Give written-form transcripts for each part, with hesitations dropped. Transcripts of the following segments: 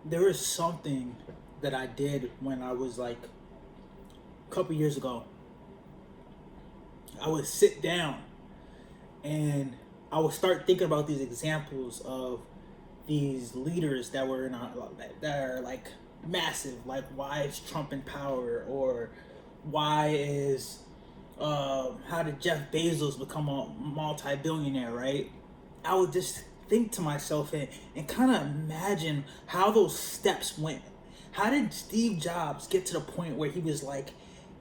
there is something that I did when I was like a couple years ago. I would sit down and I would start thinking about these examples of these leaders that were in that are like massive. Like, why is Trump in power, or why is how did Jeff Bezos become a multi-billionaire? Right? I would just think to myself and kind of imagine how those steps went. How did Steve Jobs get to the point where he was like,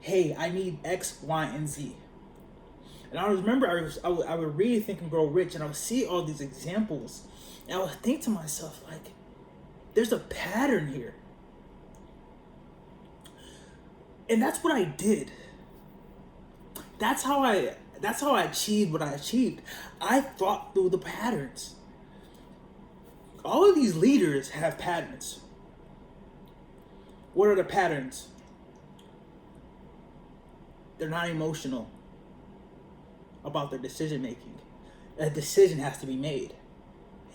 "Hey, I need X, Y, and Z." And I remember I would read Think and Grow Rich, and I would see all these examples, and I would think to myself like, "There's a pattern here," and that's what I did. That's how I achieved what I achieved. I thought through the patterns. All of these leaders have patterns. What are the patterns? They're not emotional about their decision making. A decision has to be made.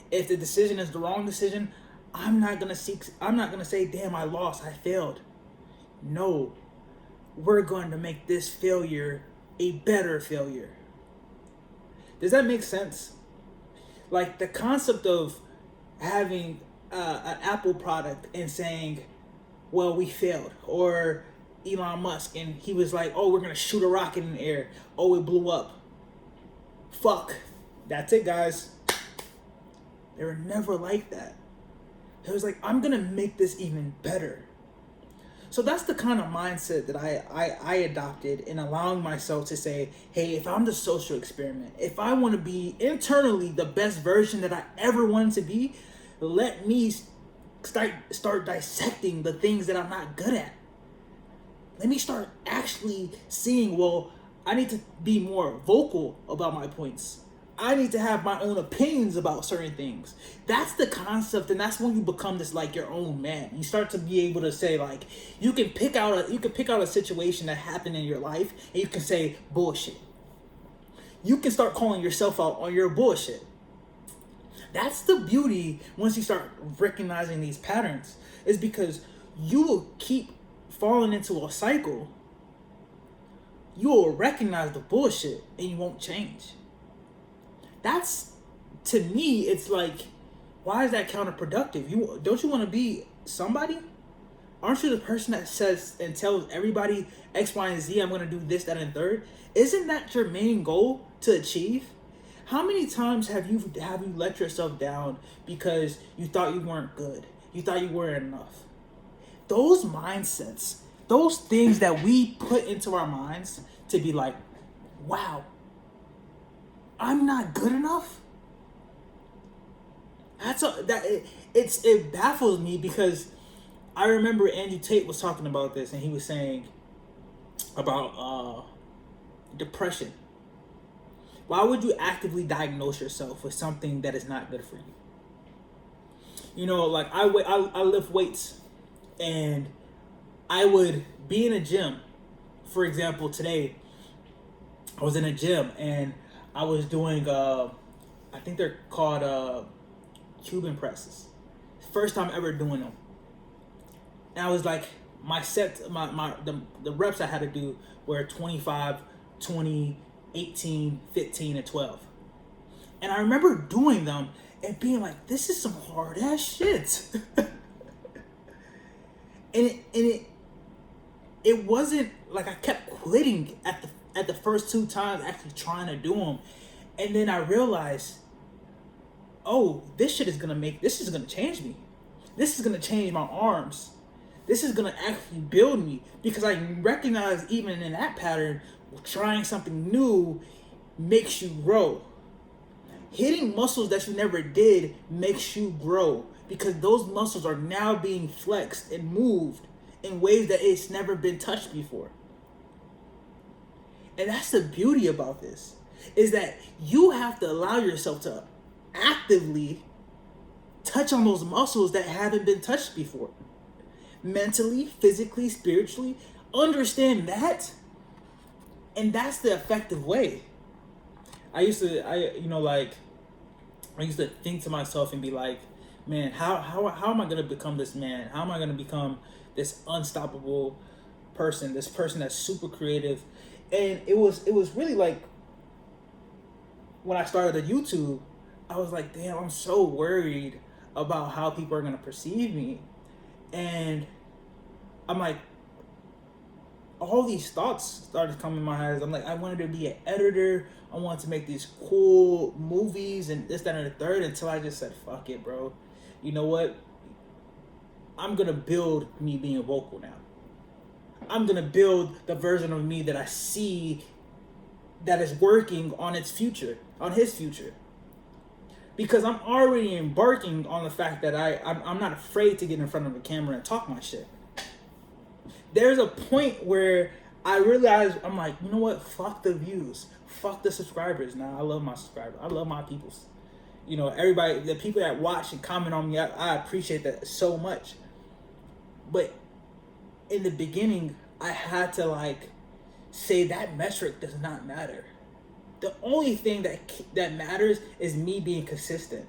If the decision is the wrong decision, I'm not gonna say, damn, I lost, I failed. No. We're going to make this failure a better failure. Does that make sense? Like the concept of having an Apple product and saying, well, we failed. Or Elon Musk, and he was like, oh, we're going to shoot a rocket in the air. Oh, it blew up. Fuck. That's it, guys. They were never like that. It was like, I'm going to make this even better. So that's the kind of mindset that I adopted in allowing myself to say, hey, if I'm the social experiment, if I want to be internally the best version that I ever wanted to be, let me start dissecting the things that I'm not good at. Let me start actually seeing, well, I need to be more vocal about my points. I need to have my own opinions about certain things. That's the concept, and that's when you become this like your own man. You start to be able to say like you can pick out a situation that happened in your life, and you can say bullshit. You can start calling yourself out on your bullshit. That's the beauty once you start recognizing these patterns, is because you will keep falling into a cycle. You will recognize the bullshit and you won't change. That's, to me, it's like, why is that counterproductive? Don't you want to be somebody? Aren't you the person that says and tells everybody X, Y, and Z, I'm going to do this, that, and third? Isn't that your main goal to achieve? How many times have you let yourself down because you thought you weren't good? You thought you weren't enough? Those mindsets, those things that we put into our minds to be like, wow, I'm not good enough. It baffles me, because I remember Andrew Tate was talking about this, and he was saying about depression. Why would you actively diagnose yourself with something that is not good for you? You know, like I lift weights, and I would be in a gym. For example, today I was in a gym and I was doing I think they're called Cuban presses. First time ever doing them. And I was like, the reps I had to do were 25, 20, 18, 15, and 12. And I remember doing them and being like, this is some hard ass shit. It wasn't like I kept quitting at the first two times actually trying to do them. And then I realized, oh, this is gonna change me. This is gonna change my arms. This is gonna actually build me, because I recognize even in that pattern, trying something new makes you grow. Hitting muscles that you never did makes you grow, because those muscles are now being flexed and moved in ways that it's never been touched before. And that's the beauty about this, is that you have to allow yourself to actively touch on those muscles that haven't been touched before. Mentally, physically, spiritually, understand that. And that's the effective way. I used to think to myself and be like, man, how am I gonna become this man? How am I gonna become this unstoppable person? This person that's super creative, and it was really like when I started the YouTube, I was like, damn, I'm so worried about how people are gonna perceive me, and I'm like, all these thoughts started coming in my head. I'm like, I wanted to be an editor. I wanted to make these cool movies and this, that, and the third, until I just said, fuck it, bro. You know what? I'm going to build me being vocal now. I'm going to build the version of me that I see that is working on its future, on his future. Because I'm already embarking on the fact that I'm not afraid to get in front of a camera and talk my shit. There's a point where I realize, I'm like, you know what? Fuck the views. Fuck the subscribers. Now, I love my subscribers. I love my peoples. You know, everybody, the people that watch and comment on me, I appreciate that so much. But in the beginning, I had to like say that metric does not matter. The only thing that matters is me being consistent.